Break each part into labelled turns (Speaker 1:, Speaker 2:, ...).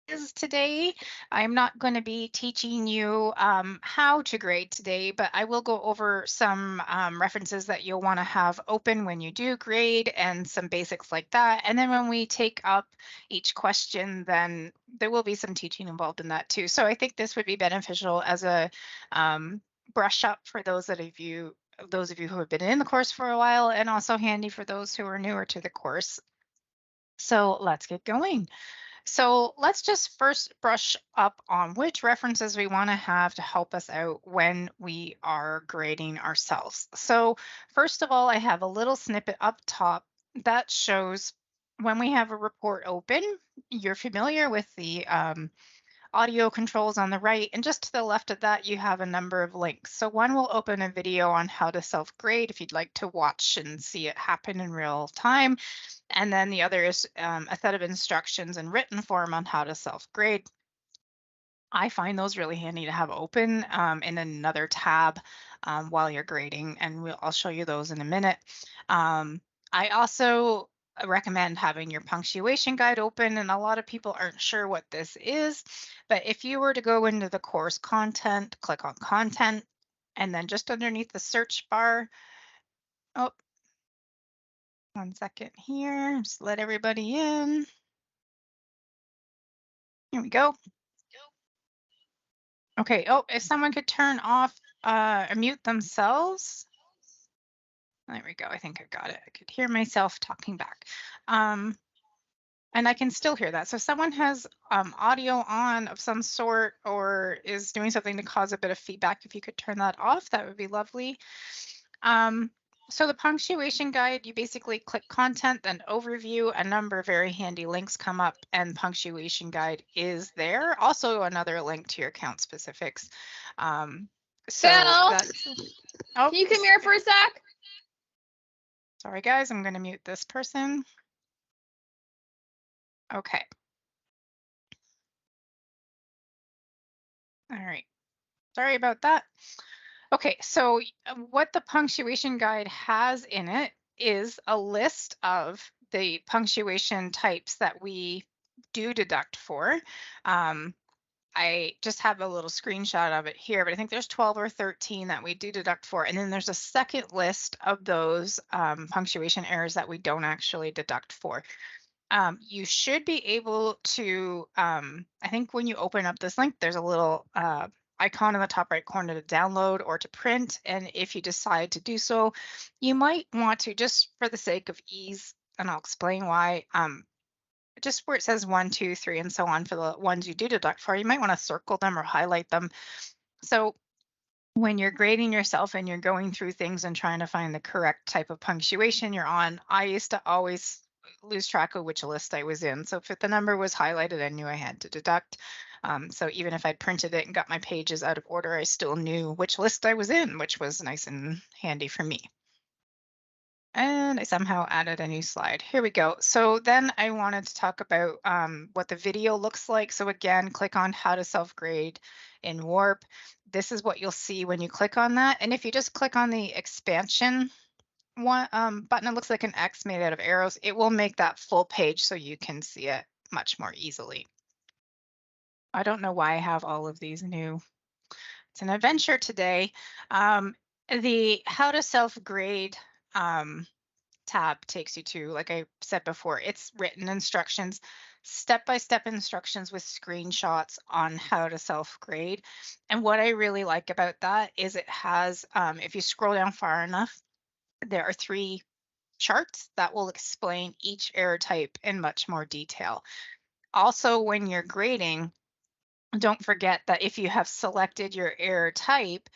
Speaker 1: is today. I'm not going to be teaching you how to grade today, but I will go over some references that you'll want to have open when you do grade and some basics like that. And then when we take up each question, then there will be some teaching involved in that too. So I think this would be beneficial as a um, brush up for those of you who have been in the course for a while, and also handy for those who are newer to the course. So let's get going. So let's just first brush up on which references we want to have to help us out when we are grading ourselves. So first of all, I have a little snippet up top that shows when we have a report open, you're familiar with the audio controls on the right, and just to the left of that, you have a number of links. So one will open a video on how to self-grade if you'd like to watch and see it happen in real time. And then the other is a set of instructions in written form on how to self-grade. I find those really handy to have open in another tab while you're grading, and I'll show you those in a minute. I also recommend having your punctuation guide open, and a lot of people aren't sure what this is, but if you were to go into the course content, click on content, and then just underneath the search bar, oh, 1 second here, just let everybody in. Here we go. Okay. Oh, if someone could turn off or mute themselves. There we go. I think I got it. I could hear myself talking back. Um, and I can still hear that. So if someone has audio on of some sort or is doing something to cause a bit of feedback, if you could turn that off, that would be lovely. Um, so the punctuation guide, you basically click content, then overview, a number of very handy links come up, and punctuation guide is there. Also another link to your count specifics. So
Speaker 2: Bill,
Speaker 1: that's, oh,
Speaker 2: can you come here for a sec?
Speaker 1: sorry guys, I'm gonna mute this person. Okay. All right. Sorry about that. Okay, so what the punctuation guide has in it is a list of the punctuation types that we do deduct for. Um, I just have a little screenshot of it here, but I think there's 12 or 13 that we do deduct for. And then there's a second list of those punctuation errors that we don't actually deduct for. You should be able to, I think when you open up this link, there's a little icon in the top right corner to download or to print. And if you decide to do so, you might want to, just for the sake of ease, and I'll explain why, just where it says 1, 2, 3, and so on for the ones you do deduct for, you might want to circle them or highlight them. So when you're grading yourself and you're going through things and trying to find the correct type of punctuation you're on, I used to always lose track of which list I was in. So if the number was highlighted, I knew I had to deduct. So even if I'd printed it and got my pages out of order, I still knew which list I was in, which was nice and handy for me. And I somehow added a new slide. Here we go. So then I wanted to talk about what the video looks like. So again, click on how to self-grade in Warp. This is what you'll see when you click on that. And if you just click on the expansion one button, it looks like an X made out of arrows. It will make that full page so you can see it much more easily. I don't know why I have all of these new. It's an adventure today. The how to self-grade tab takes you to, like I said before, it's written instructions, step-by-step instructions with screenshots on how to self-grade. And what I really like about that is it has, if you scroll down far enough, there are 3 charts that will explain each error type in much more detail. Also, when you're grading, don't forget that if you have selected your error type,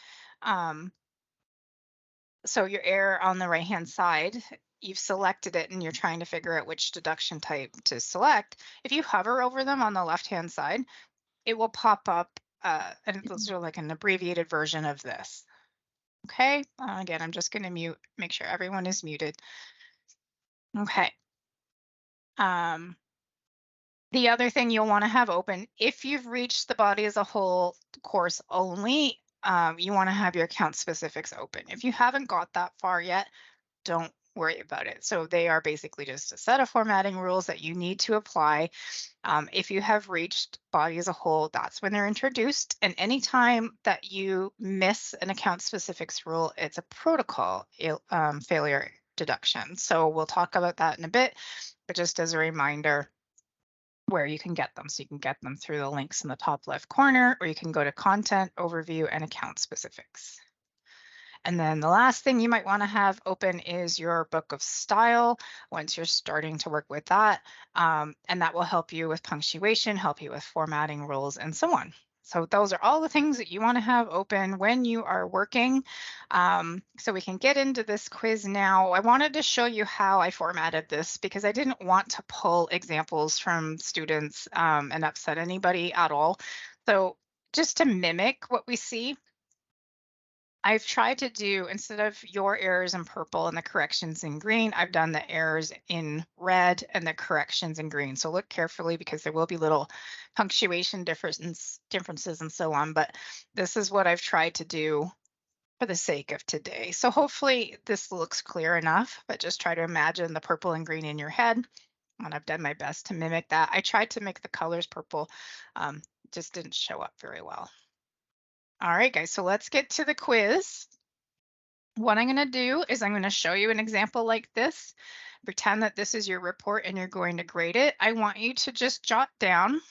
Speaker 1: um, so your error on the right-hand side, you've selected it and you're trying to figure out which deduction type to select. If you hover over them on the left-hand side, it will pop up, and it's sort of like an abbreviated version of this. Okay, again, I'm just going to mute, make sure everyone is muted. Okay. The other thing you'll want to have open, if you've reached the body as a whole course only, you want to have your account specifics open. If you haven't got that far yet, don't worry about it. So they are basically just a set of formatting rules that you need to apply. If you have reached body as a whole, that's when they're introduced. And anytime that you miss an account specifics rule, it's a protocol failure deduction. So we'll talk about that in a bit, but just as a reminder, where you can get them. So you can get them through the links in the top left corner, or you can go to content, overview, and account specifics. And then the last thing you might want to have open is your book of style once you're starting to work with that. And that will help you with punctuation, help you with formatting rules, and so on. So those are all the things that you want to have open when you are working. So we can get into this quiz now. I wanted to show you how I formatted this because I didn't want to pull examples from students and upset anybody at all. So just to mimic what we see, I've tried to do, instead of your errors in purple and the corrections in green, I've done the errors in red and the corrections in green. So look carefully because there will be little punctuation differences and so on. But this is what I've tried to do for the sake of today. So hopefully this looks clear enough, but just try to imagine the purple and green in your head. And I've done my best to mimic that. I tried to make the colors purple, just didn't show up very well. All right, guys, so let's get to the quiz. What I'm going to do is I'm going to show you an example like this. Pretend that this is your report and you're going to grade it. I want you to just jot down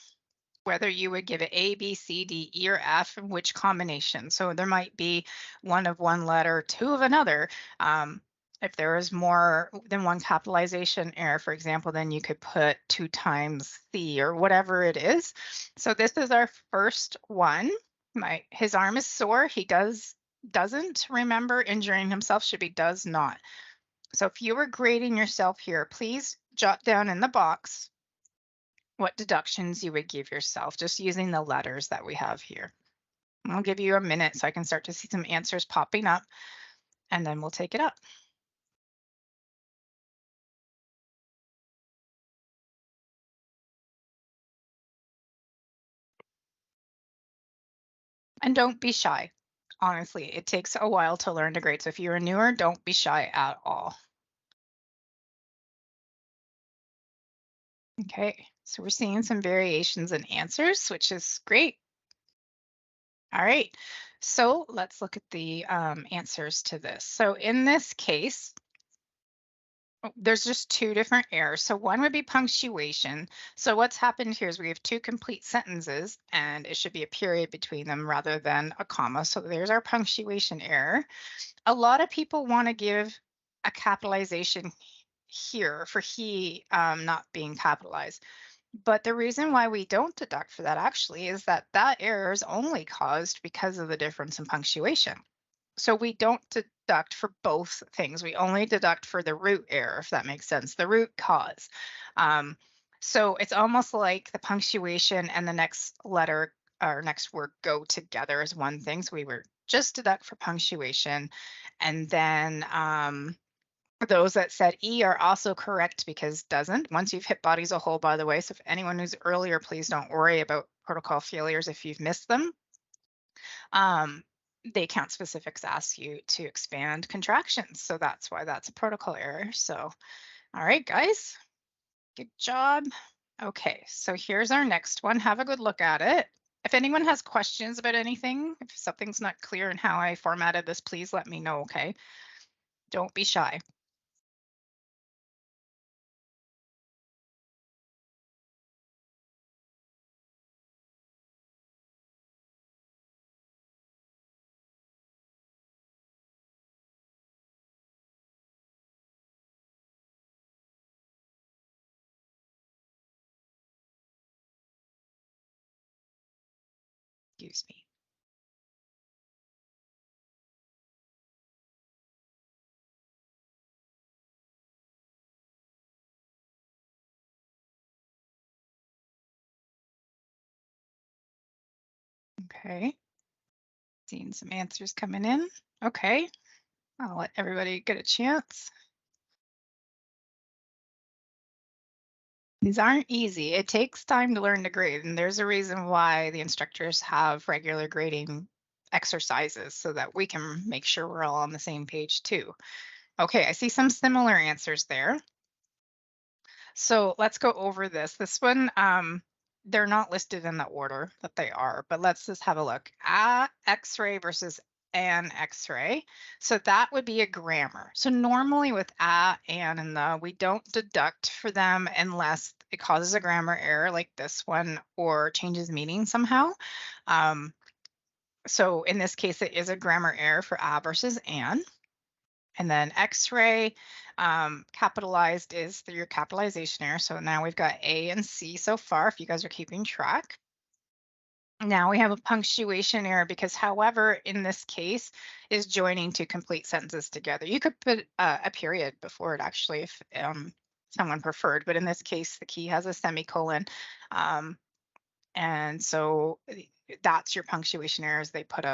Speaker 1: whether you would give it A, B, C, D, E, or F, and which combination. So there might be one of one letter, two of another. If there is more than one capitalization error, for example, then you could put 2 times C or whatever it is. So this is our first one. His arm is sore. He doesn't remember injuring himself, should be does not. So if you were grading yourself here, please jot down in the box what deductions you would give yourself, just using the letters that we have here. I'll give you a minute so I can start to see some answers popping up, and then we'll take it up. And don't be shy. Honestly, it takes a while to learn to grade. So if you're newer, don't be shy at all. Okay, so we're seeing some variations in answers, which is great. All right, so let's look at the answers to this. So in this case, there's just 2 different errors. So one would be punctuation. So what's happened here is we have 2 complete sentences and it should be a period between them rather than a comma. So there's our punctuation error. A lot of people want to give a capitalization here for he not being capitalized. But the reason why we don't deduct for that actually is that that error is only caused because of the difference in punctuation. So we don't deduct for both things. We only deduct for the root error, if that makes sense, the root cause. So it's almost like the punctuation and the next letter or next word go together as one thing. So we were just deduct for punctuation. And then those that said E are also correct because doesn't. Once you've hit bodies a whole, by the way. So if anyone who's earlier, please don't worry about protocol failures if you've missed them. The account specifics ask you to expand contractions. So that's why that's a protocol error. So, all right, guys, good job. Okay, so here's our next one. Have a good look at it. If anyone has questions about anything, if something's not clear in how I formatted this, please let me know, okay? Don't be shy. Excuse me. Okay, seeing some answers coming in. Okay, I'll let everybody get a chance. These aren't easy. It takes time to learn to grade, and there's a reason why the instructors have regular grading exercises so that we can make sure we're all on the same page too. Okay, I see some similar answers there. So let's go over this. This one, they're not listed in the order that they are, but let's just have a look. X-ray versus an X-ray. So that would be a grammar. So normally with and the, we don't deduct for them unless it causes a grammar error like this one or changes meaning somehow. Um, so in this case, it is a grammar error for versus an. And then X-ray capitalized is your capitalization error. So now we've got A and C so far, if you guys are keeping track. Now we have a punctuation error because however, in this case, is joining two complete sentences together. You could put a period before it actually if someone preferred, but in this case, the key has a semicolon. And so that's your punctuation errors. They put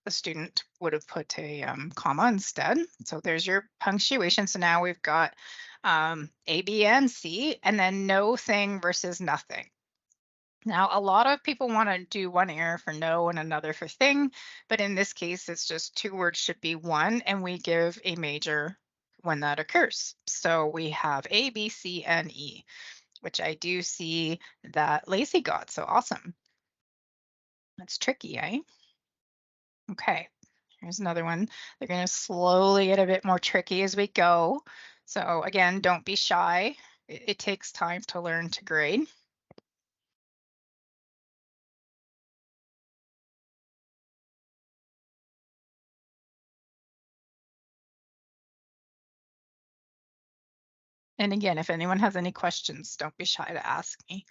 Speaker 1: the student would have put a comma instead. So there's your punctuation. So now we've got A, B, and C, and then no thing versus nothing. Now, a lot of people want to do one error for no and another for thing, but in this case, it's just two words should be one, and we give a major when that occurs. So we have A, B, C, and E, which I do see that Lacey got. So awesome. That's tricky, eh? Okay, here's another one. They're going to slowly get a bit more tricky as we go. So again, don't be shy. It takes time to learn to grade. And again, if anyone has any questions, don't be shy to ask me.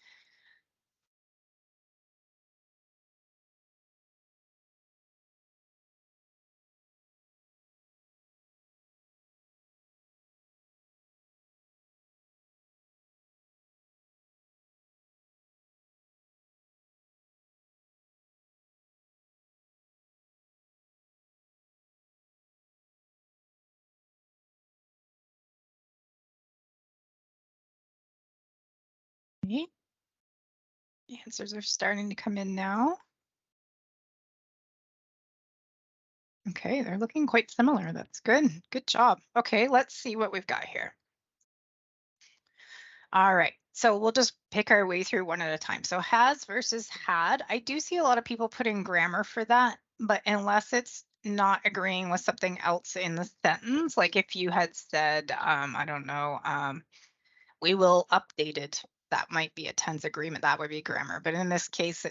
Speaker 1: Okay. The answers are starting to come in now. Okay, they're looking quite similar. That's good. Good job. Okay, let's see what we've got here. All right, so we'll just pick our way through one at a time. So has versus had, I do see a lot of people putting grammar for that, but unless it's not agreeing with something else in the sentence, like if you had said, I don't know, we will update it, that might be a tense agreement, that would be grammar. But in this case,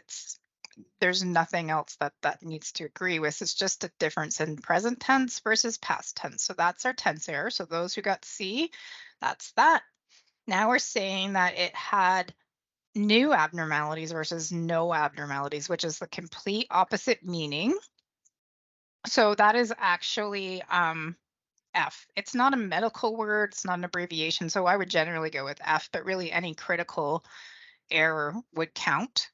Speaker 1: there's nothing else that needs to agree with. It's just a difference in present tense versus past tense. So that's our tense error. So those who got C, that's that. Now we're saying that it had new abnormalities versus no abnormalities, which is the complete opposite meaning. So that is actually F. It's not a medical word, it's not an abbreviation. So I would generally go with F, but really any critical error would count.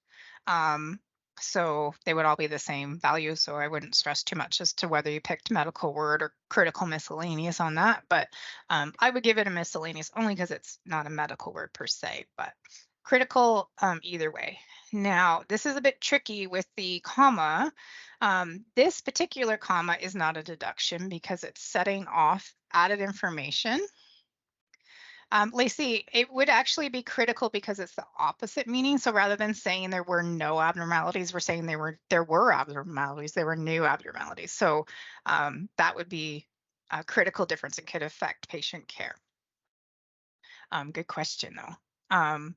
Speaker 1: So they would all be the same value. So I wouldn't stress too much as to whether you picked medical word or critical miscellaneous on that. But I would give it a miscellaneous only because it's not a medical word per se, but critical either way. Now, this is a bit tricky with the comma. This particular comma is not a deduction because it's setting off added information. Lacey, it would actually be critical because it's the opposite meaning. So rather than saying there were no abnormalities, we're saying there were abnormalities, there were new abnormalities. So that would be a critical difference and could affect patient care. Good question though.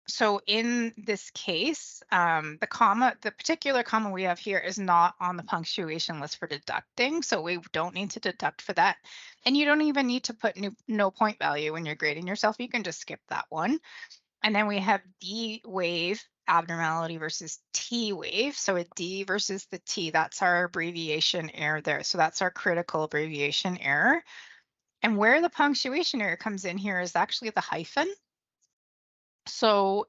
Speaker 1: So in this case, the particular comma we have here is not on the punctuation list for deducting. So we don't need to deduct for that. And you don't even need to put no point value when you're grading yourself. You can just skip that one. And then we have D wave abnormality versus T wave. So a D versus the T, that's our abbreviation error there. So that's our critical abbreviation error. And where the punctuation error comes in here is actually the hyphen. So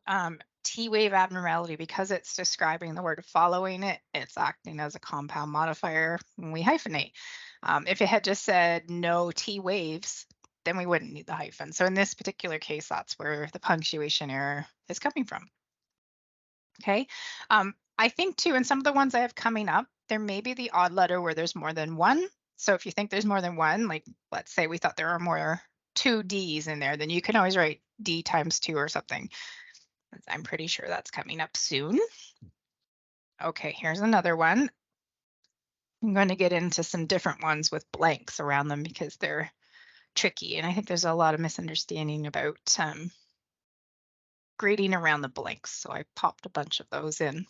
Speaker 1: T wave abnormality, because it's describing the word following it, it's acting as a compound modifier when we hyphenate. If it had just said no T waves, then we wouldn't need the hyphen. So in this particular case, that's where the punctuation error is coming from. Okay. I think too, in some of the ones I have coming up, there may be the odd letter where there's more than one. So if you think there's more than one, like let's say we thought there were more 2Ds in there, then you can always write D times 2 or something. I'm pretty sure that's coming up soon. Okay, here's another one. I'm going to get into some different ones with blanks around them because they're tricky. And I think there's a lot of misunderstanding about grading around the blanks. So I popped a bunch of those in.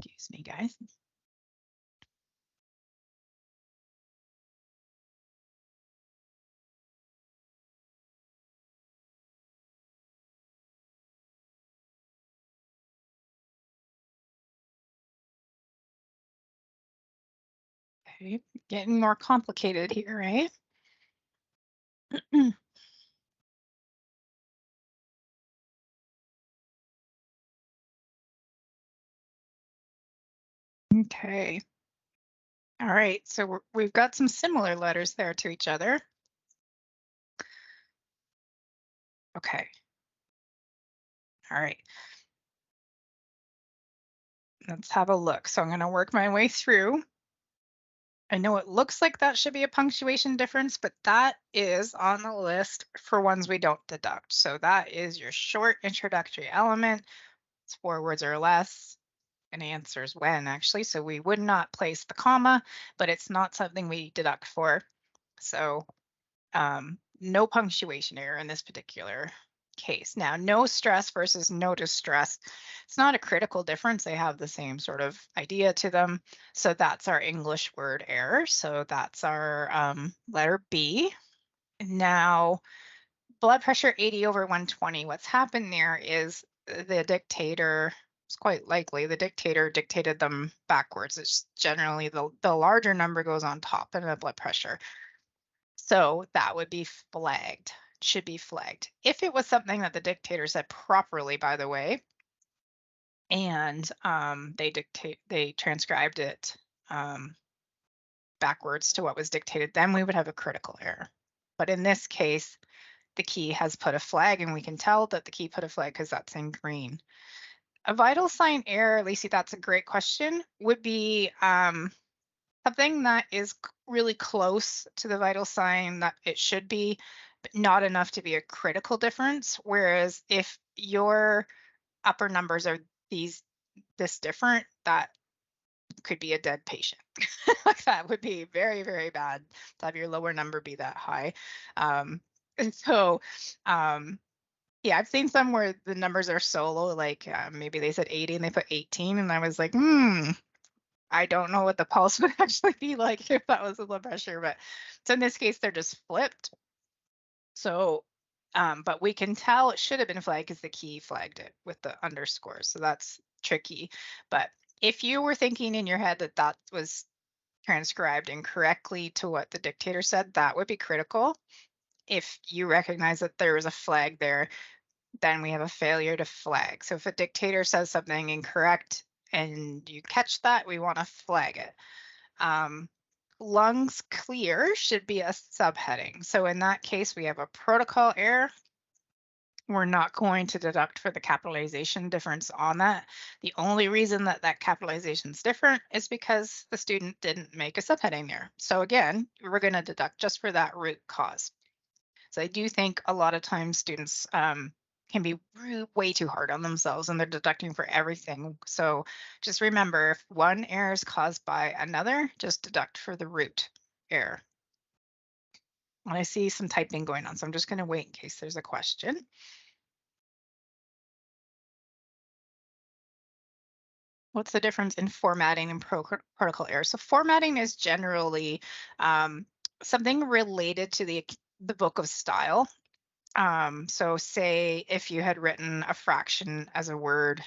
Speaker 1: Excuse me, guys. Okay, getting more complicated here, right? Okay. All right, so we've got some similar letters there to each other. Okay. All right. Let's have a look. So I'm going to work my way through. I know it looks like that should be a punctuation difference, but that is on the list for ones we don't deduct. So that is your short introductory element. It's 4 words or less and answers when actually. So we would not place the comma, but it's not something we deduct for. So no punctuation error in this particular case. Now, no stress versus no distress. It's not a critical difference. They have the same sort of idea to them. So that's our English word error. So that's our letter B. Now, blood pressure 80 over 120. What's happened there is the dictator, it's quite likely the dictator dictated them backwards. It's generally the larger number goes on top in a blood pressure. So that would be flagged, should be flagged. If it was something that the dictator said properly, by the way, and they transcribed it backwards to what was dictated, then we would have a critical error. But in this case, the key has put a flag, and we can tell that the key put a flag because that's in green. A vital sign error, Lacey, that's a great question, would be something that is really close to the vital sign that it should be, but not enough to be a critical difference. Whereas if your upper numbers are this different, that could be a dead patient. Like that would be very, very bad to have your lower number be that high. And so, yeah, I've seen some where the numbers are so low, like maybe they said 80 and they put 18, and I was like, I don't know what the pulse would actually be like if that was the blood pressure, but so in this case, they're just flipped. So, but we can tell it should have been flagged because the key flagged it with the underscore. So that's tricky. But if you were thinking in your head that that was transcribed incorrectly to what the dictator said, that would be critical. If you recognize that there was a flag there, then we have a failure to flag. So if a dictator says something incorrect and you catch that, we want to flag it. Lungs clear should be a subheading. So in that case, we have a protocol error. We're not going to deduct for the capitalization difference on that. The only reason that that capitalization is different is because the student didn't make a subheading there. So again, we're going to deduct just for that root cause. So I do think a lot of times students can be way too hard on themselves and they're deducting for everything. So just remember, if one error is caused by another, just deduct for the root error. I see some typing going on, so I'm just going to wait in case there's a question. What's the difference in formatting and protocol error? So formatting is generally something related to the book of style. So say if you had written a fraction as a word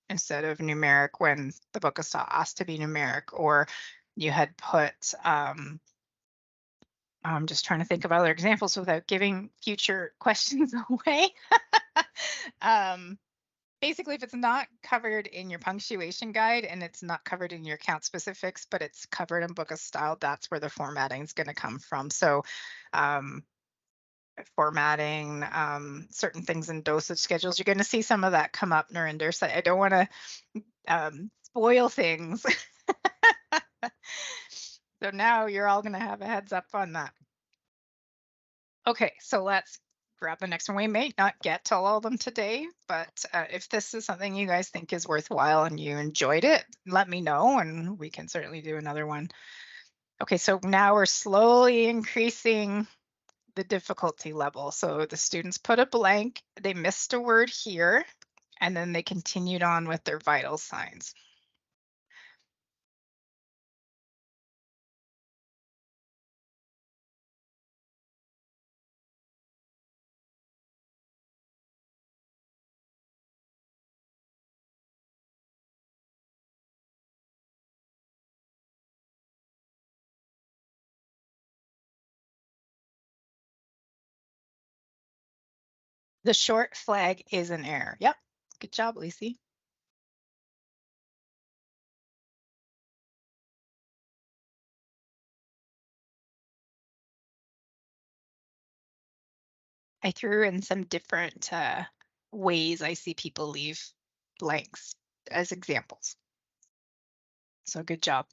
Speaker 1: instead of numeric when the book of style asked to be numeric, or you had put, I'm just trying to think of other examples without giving future questions away. basically, if it's not covered in your punctuation guide and it's not covered in your count specifics, but it's covered in book of style, that's where the formatting is going to come from. So, um, formatting, certain things in dosage schedules, you're going to see some of that come up, Narinder. So I don't want to spoil things. So now you're all going to have a heads up on that. Okay, so let's grab the next one. We may not get to all of them today, but if this is something you guys think is worthwhile and you enjoyed it, let me know and we can certainly do another one. Okay, so now we're slowly increasing the difficulty level. So the students put a blank, they missed a word here, and then they continued on with their vital signs. The short flag is an error. Yep, good job, Lacey. I threw in some different ways I see people leave blanks as examples. So good job.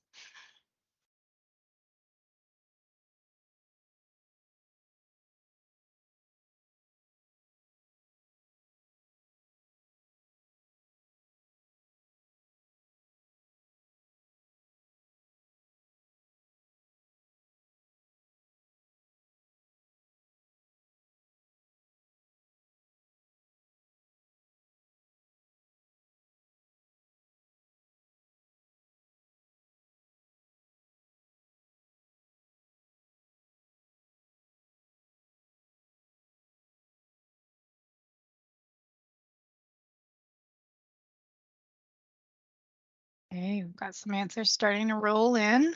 Speaker 1: Okay, we've got some answers starting to roll in.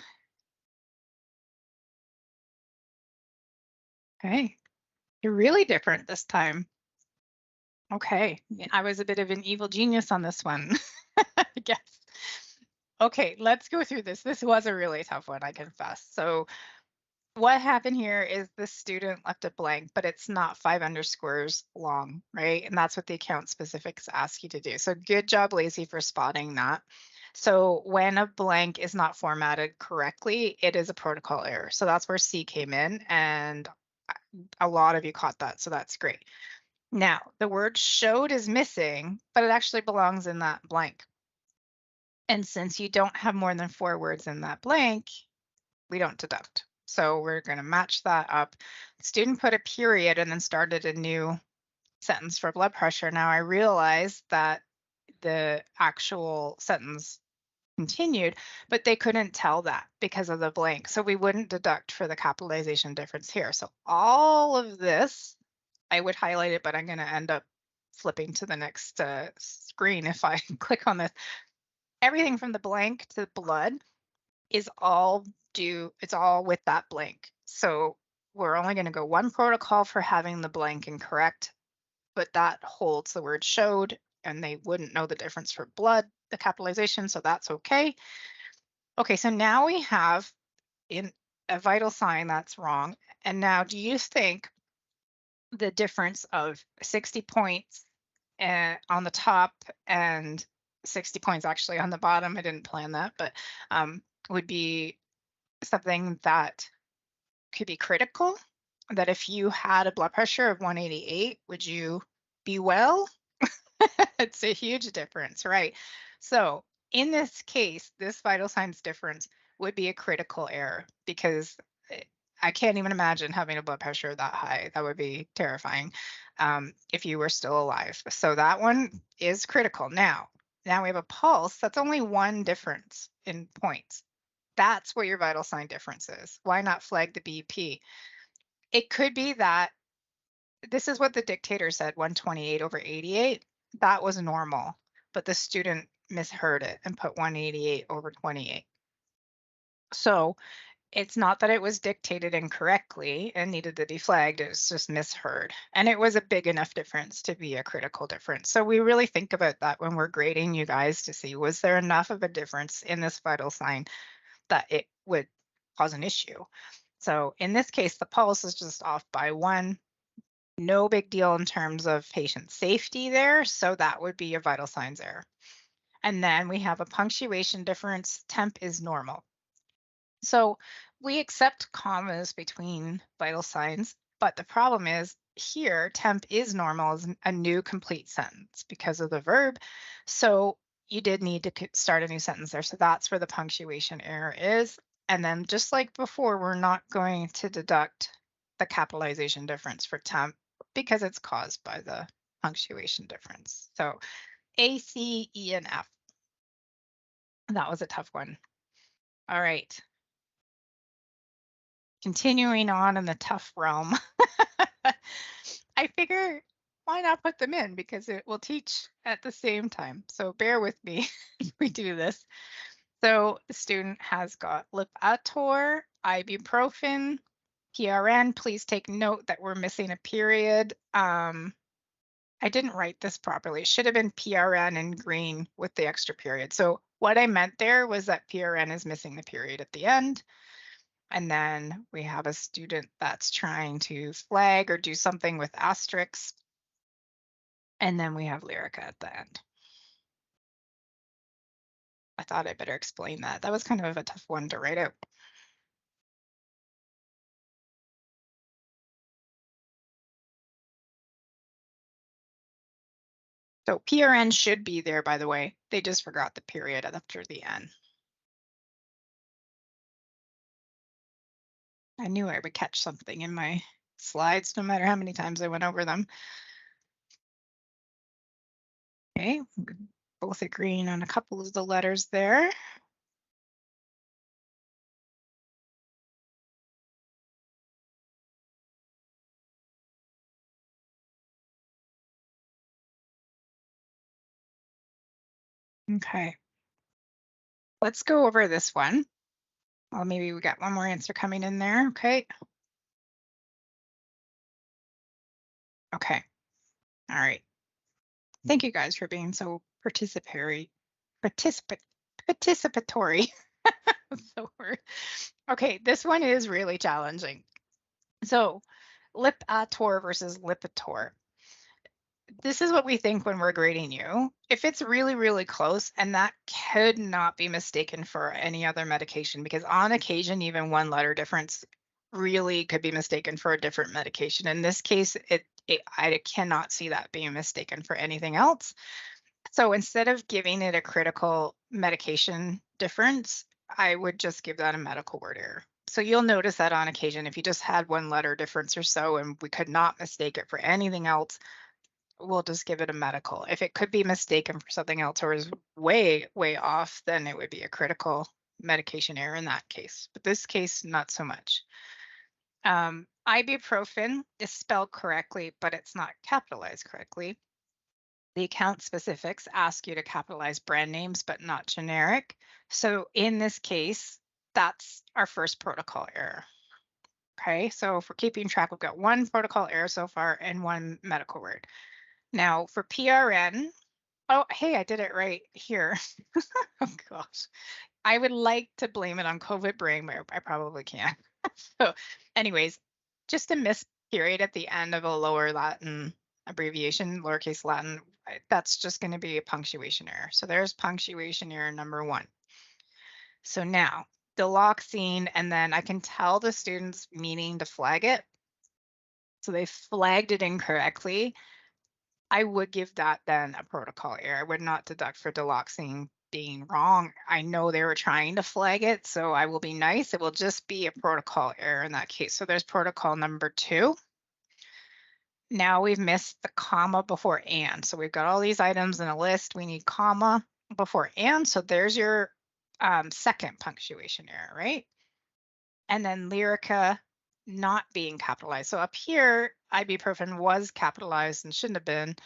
Speaker 1: Okay, you're really different this time. Okay, I was a bit of an evil genius on this one, I guess. Okay, let's go through this. This was a really tough one, I confess. So what happened here is the student left it blank, but it's not 5 underscores long, right? And that's what the account specifics ask you to do. So good job, Lacey, for spotting that. So when a blank is not formatted correctly, it is a protocol error. So that's where C came in, and a lot of you caught that, so that's great. Now, the word showed is missing, but it actually belongs in that blank. And since you don't have more than 4 words in that blank, we don't deduct. So we're going to match that up. The student put a period and then started a new sentence for blood pressure. Now I realized that the actual sentence continued, but they couldn't tell that because of the blank. So we wouldn't deduct for the capitalization difference here. So all of this, I would highlight it, but I'm going to end up flipping to the next screen if I click on this. Everything from the blank to blood is all due, it's all with that blank. So we're only going to go one protocol for having the blank incorrect, but that holds the word showed, and they wouldn't know the difference for blood, the capitalization, so that's okay. Okay, so now we have in a vital sign that's wrong. And now do you think the difference of 60 points on the top and 60 points actually on the bottom, I didn't plan that, but would be something that could be critical? That if you had a blood pressure of 188, would you be well? It's a huge difference, right? So in this case, this vital signs difference would be a critical error because I can't even imagine having a blood pressure that high. That would be terrifying if you were still alive. So that one is critical. Now we have a pulse. That's only one difference in points. That's where your vital sign difference is. Why not flag the BP? It could be that this is what the dictator said, 128 over 88. That was normal, but the student misheard it and put 188 over 28. So It's not that it was dictated incorrectly and needed to be flagged, it was just misheard. And it was a big enough difference to be a critical difference. So we really think about that when we're grading you guys to see, was there enough of a difference in this vital sign that it would cause an issue? So in this case, the pulse is just off by 1. No big deal in terms of patient safety there. So that would be a vital signs error. And then we have a punctuation difference. Temp is normal. So we accept commas between vital signs, but the problem is here, temp is normal as a new complete sentence because of the verb. So you did need to start a new sentence there. So that's where the punctuation error is. And then just like before, we're not going to deduct the capitalization difference for temp because it's caused by the punctuation difference. So A, C, E, and F. That was a tough one. All right. Continuing on in the tough realm, I figure why not put them in because it will teach at the same time. So bear with me if we do this. So the student has got Lipitor, ibuprofen, PRN. Please take note that we're missing a period. I didn't write this properly. It should have been PRN in green with the extra period. So what I meant there was that PRN is missing the period at the end. And then we have a student that's trying to flag or do something with asterisks. And then we have Lyrica at the end. I thought I better explain that. That was kind of a tough one to write out. So PRN should be there, by the way. They just forgot the period after the N. I knew I would catch something in my slides, no matter how many times I went over them. Okay, both agreeing on a couple of the letters there. Okay, let's go over this one. Well, maybe we got one more answer coming in there. Okay. Okay. All right. Thank you guys for being so participatory. Participatory. So word. Okay, this one is really challenging. So, Lipitor versus Lipitor. This is what we think when we're grading you. If it's really, really close, and that could not be mistaken for any other medication, because on occasion, even one letter difference really could be mistaken for a different medication. In this case, I cannot see that being mistaken for anything else. So instead of giving it a critical medication difference, I would just give that a medical word error. So you'll notice that on occasion, if you just had one letter difference or so, and we could not mistake it for anything else, we'll just give it a medical. If it could be mistaken for something else or is way, way off, then it would be a critical medication error in that case. But this case, not so much. Ibuprofen is spelled correctly, but it's not capitalized correctly. The account specifics ask you to capitalize brand names, but not generic. So in this case, that's our first protocol error. Okay, so if we're keeping track, we've got one protocol error so far and one medical word. Now for PRN, oh, hey, I did it right here. Oh gosh. I would like to blame it on COVID brain, but I probably can't. So anyways, just a missed period at the end of a lower Latin abbreviation, lowercase Latin, that's just going to be a punctuation error. So there's punctuation error number 1. So now diloxine, and then I can tell the students meaning to flag it. So they flagged it incorrectly. I would give that then a protocol error. I would not deduct for diloxine being wrong. I know they were trying to flag it, so I will be nice. It will just be a protocol error in that case. So there's protocol number 2. Now we've missed the comma before and. So we've got all these items in a list. We need comma before and. So there's your second punctuation error, right? And then Lyrica not being capitalized. So up here, ibuprofen was capitalized and shouldn't have been.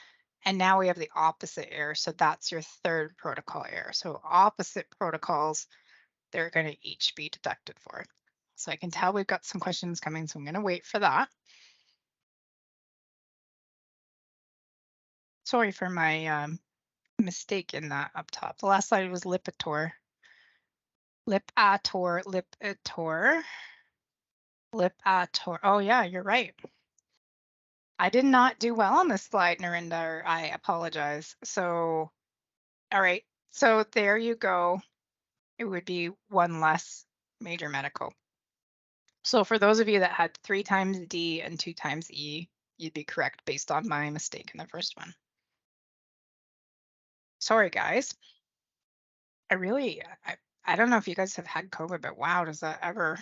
Speaker 1: And now we have the opposite error. So that's your third protocol error. So opposite protocols, they're going to each be deducted for. So I can tell we've got some questions coming, so I'm going to wait for that. Sorry for my mistake in that up top. The last slide was Lipitor. Lipator, Lipitor, Lipator. Oh yeah, you're right. I did not do well on this slide, Narinda, or I apologize. So, all right. So there you go. It would be one less major medical. So for those of you that had 3 times D and 2 times E, you'd be correct based on my mistake in the first one. Sorry, guys. I don't know if you guys have had COVID, but wow, does that ever,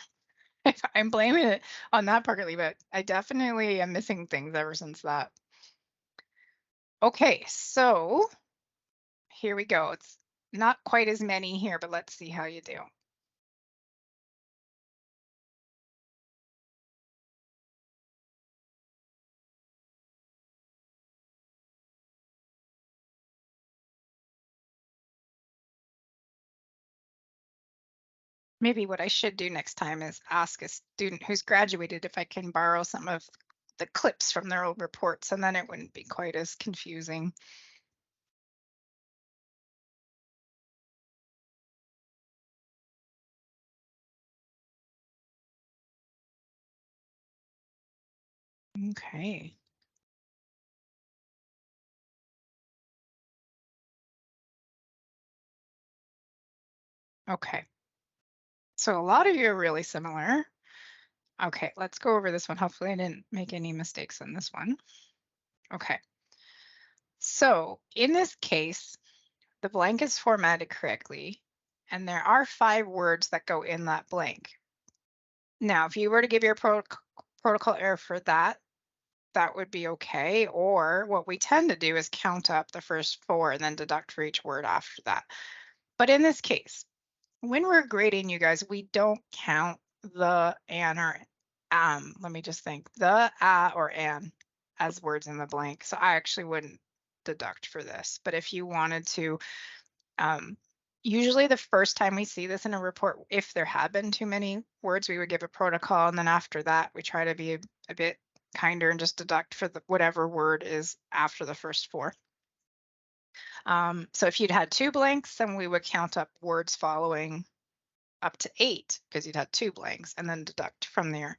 Speaker 1: I'm blaming it on that partly, but I definitely am missing things ever since that. Okay, so here we go. It's not quite as many here, but let's see how you do. Maybe what I should do next time is ask a student who's graduated if I can borrow some of the clips from their old reports, and then it wouldn't be quite as confusing. Okay. Okay. So a lot of you are really similar. Okay, let's go over this one. Hopefully I didn't make any mistakes on this one. Okay. So in this case, the blank is formatted correctly, and there are 5 words that go in that blank. Now, if you were to give your protocol error for that, that would be okay. Or what we tend to do is count up the first 4 and then deduct for each word after that. But in this case, when we're grading you guys, we don't count the an or let me just think, the or an as words in the blank. So I actually wouldn't deduct for this. But if you wanted to, usually the first time we see this in a report, if there have been too many words, we would give a protocol. And then after that, we try to be a bit kinder and just deduct for whatever word is after the first 4. So if you'd had 2 blanks, then we would count up words following up to 8 because you'd had 2 blanks and then deduct from there.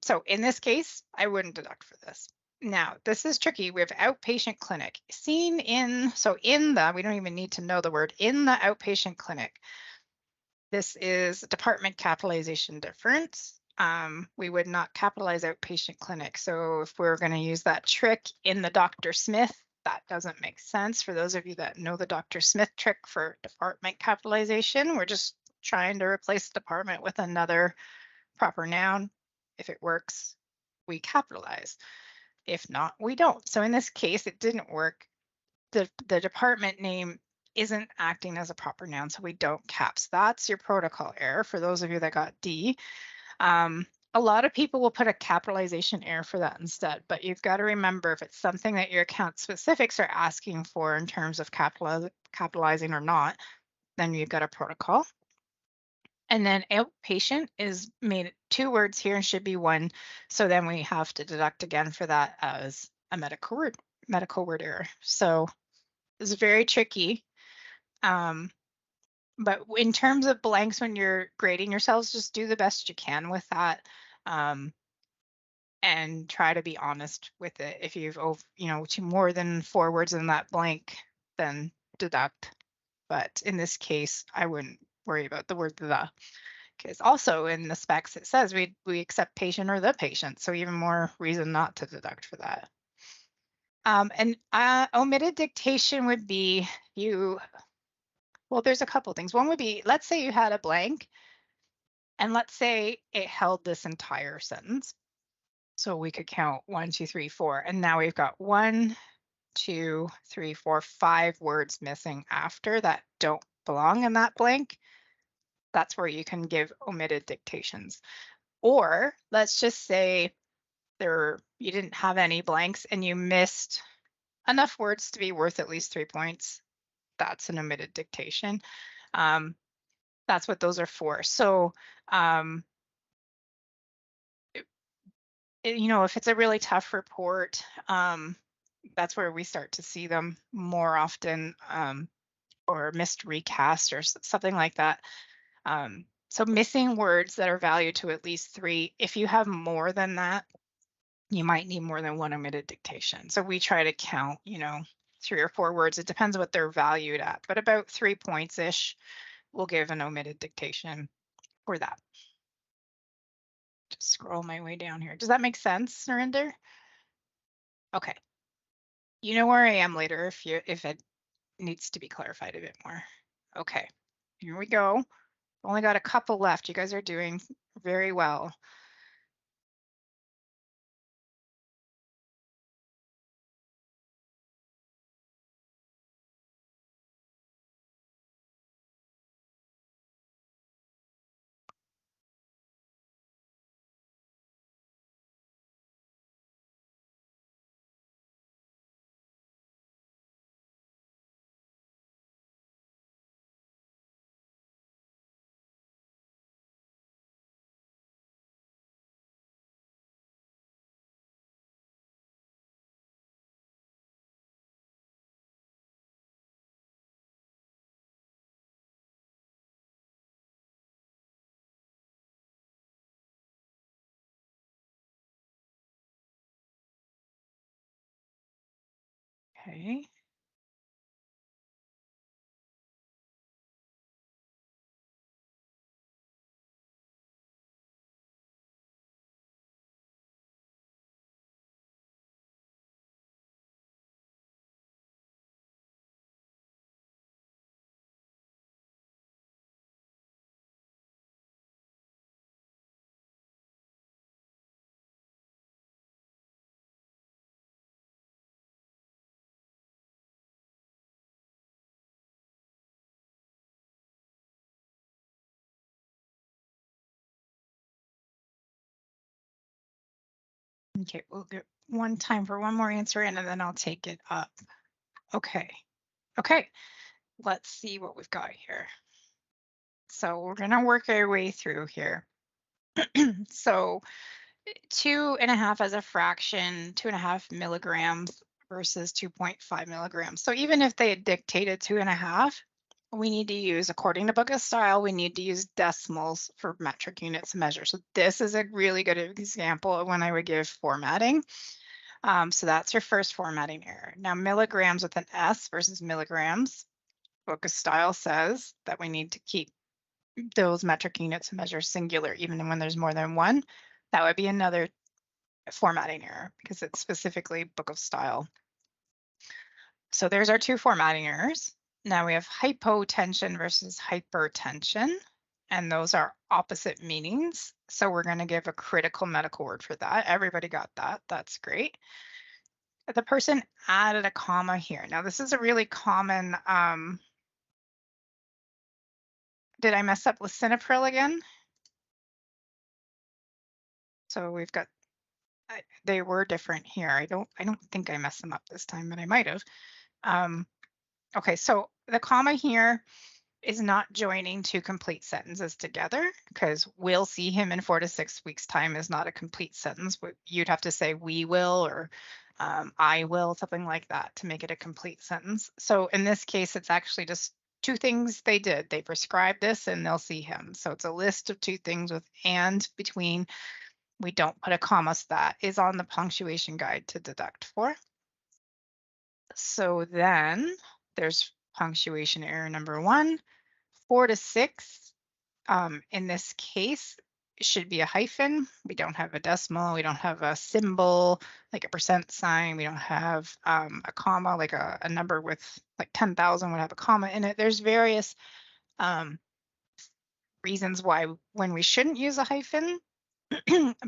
Speaker 1: So in this case, I wouldn't deduct for this. Now, this is tricky. We have outpatient clinic. Seen in, so in the, we don't even need to know the word, in the outpatient clinic. This is department capitalization difference. We would not capitalize outpatient clinic. So if we're going to use that trick in the Dr. Smith, that doesn't make sense. For those of you that know the Dr. Smith trick for department capitalization, we're just trying to replace department with another proper noun. If it works, we capitalize. If not, we don't. So in this case, it didn't work. The department name isn't acting as a proper noun, so we don't caps. That's your protocol error for those of you that got D. A lot of people will put a capitalization error for that instead, but you've got to remember if it's something that your account specifics are asking for in terms of capitalizing or not, then you've got a protocol. And then outpatient is made 2 words here and should be 1. So then we have to deduct again for that as a medical word error. So it's very tricky. But in terms of blanks, when you're grading yourselves, just do the best you can with that. And try to be honest with it. If you've, to more than 4 words in that blank, then deduct. But in this case, I wouldn't worry about the word the. Because also in the specs, it says we accept patient or the patient. So even more reason not to deduct for that. And omitted dictation would be well, there's a couple things. One would be, let's say you had a blank and let's say it held this entire sentence. So we could count 1, 2, 3, 4. And now we've got 1, 2, 3, 4, 5 words missing after that don't belong in that blank. That's where you can give omitted dictations. Or let's just say you didn't have any blanks and you missed enough words to be worth at least 3 points. That's an omitted dictation. That's what those are for. So if it's a really tough report, that's where we start to see them more often, or missed recast or something like that. So missing words that are valued to at least 3. If you have more than that, you might need more than 1 omitted dictation. So we try to count, 3 or 4 words. It depends what they're valued at, but about 3 points-ish will give an omitted dictation for that. Just scroll my way down here. Does that make sense, Narinder? Okay. You know where I am later if it needs to be clarified a bit more. Okay, here we go. Only got a couple left. You guys are doing very well. Okay. Okay, we'll get one time for one more answer in and then I'll take it up. Okay. Okay, let's see what we've got here. So we're gonna work our way through here. So 2.5 as a fraction, 2.5 milligrams versus 2.5 milligrams. So even if they had dictated 2.5, we need to use, according to Book of Style, we need to use decimals for metric units of measure. So this is a really good example of when I would give formatting. So that's your first formatting error. Now milligrams with an S versus milligrams. Book of Style says that we need to keep those metric units of measure singular, even when there's more than one. That would be another formatting error because it's specifically Book of Style. So there's our 2 formatting errors. Now we have hypotension versus hypertension, and those are opposite meanings. So we're going to give a critical medical word for that. Everybody got that. That's great. The person added a comma here. Now this is a really common, did I mess up lisinopril again? So we've got, they were different here. I don't think I messed them up this time, but I might have. Okay, so the comma here is not joining 2 complete sentences together because we'll see him in 4 to 6 weeks time is not a complete sentence. You'd have to say we will or I will, something like that to make it a complete sentence. So in this case, it's actually just 2 things they did. They prescribed this and they'll see him. So it's a list of 2 things with and between. We don't put a comma, so that is on the punctuation guide to deduct for. So then there's punctuation error number 1, 4 to 6. In this case, it should be a hyphen. We don't have a decimal. We don't have a symbol like a percent sign. We don't have a comma like a number with like 10,000 would have a comma in it. There's various reasons why when we shouldn't use a hyphen,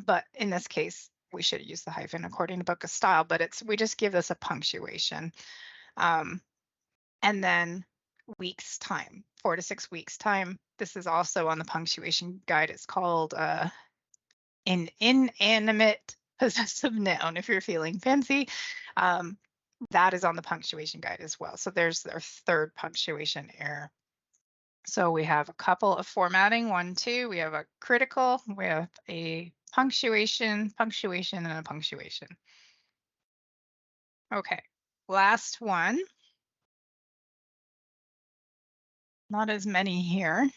Speaker 1: but in this case, we should use the hyphen according to Book of Style, but we just give this a punctuation. And then weeks time, 4 to 6 weeks time. This is also on the punctuation guide. It's called an inanimate possessive noun if you're feeling fancy. That is on the punctuation guide as well. So there's our 3rd punctuation error. So we have a couple of formatting, 1, 2. We have a critical, we have a punctuation, punctuation, and a punctuation. Okay, last one. Not as many here.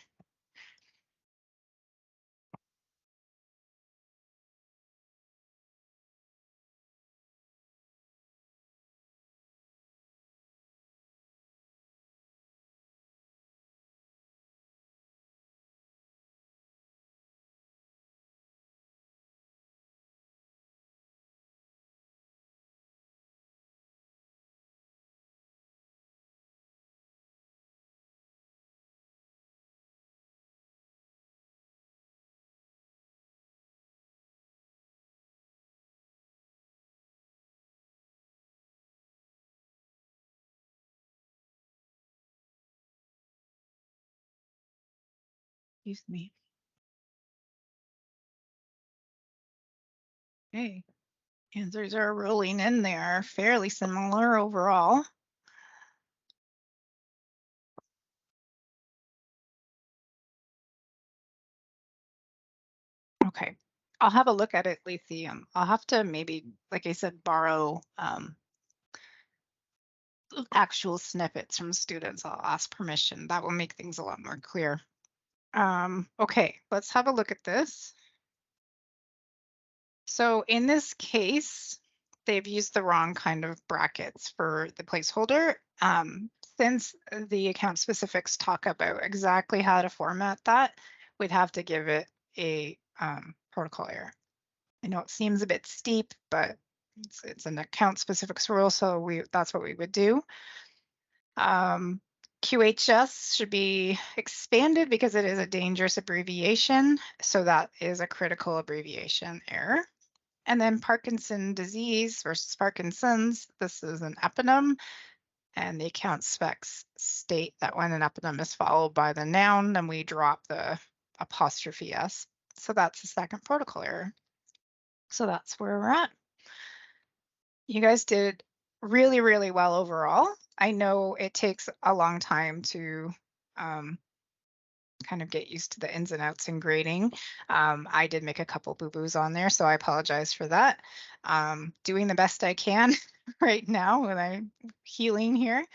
Speaker 1: Excuse me. Okay, answers are rolling in there, fairly similar overall. Okay, I'll have a look at it, Lacey. I'll have to maybe, like I said, borrow actual snippets from students. I'll ask permission. That will make things a lot more clear. Okay, let's have a look at this. So in this case, they've used the wrong kind of brackets for the placeholder. Since the account specifics talk about exactly how to format that, we'd have to give it a protocol error. I know it seems a bit steep, but it's an account specifics rule, so that's what we would do. QHS should be expanded because it is a dangerous abbreviation, so that is a critical abbreviation error. And then Parkinson disease versus Parkinson's, this is an eponym, and the account specs state that when an eponym is followed by the noun, then we drop the apostrophe S. So that's the second protocol error. So that's where we're at. You guys did really, really well overall. I know it takes a long time to kind of get used to the ins and outs in grading. I did make a couple boo-boos on there, so I apologize for that. Doing the best I can right now when I'm healing here.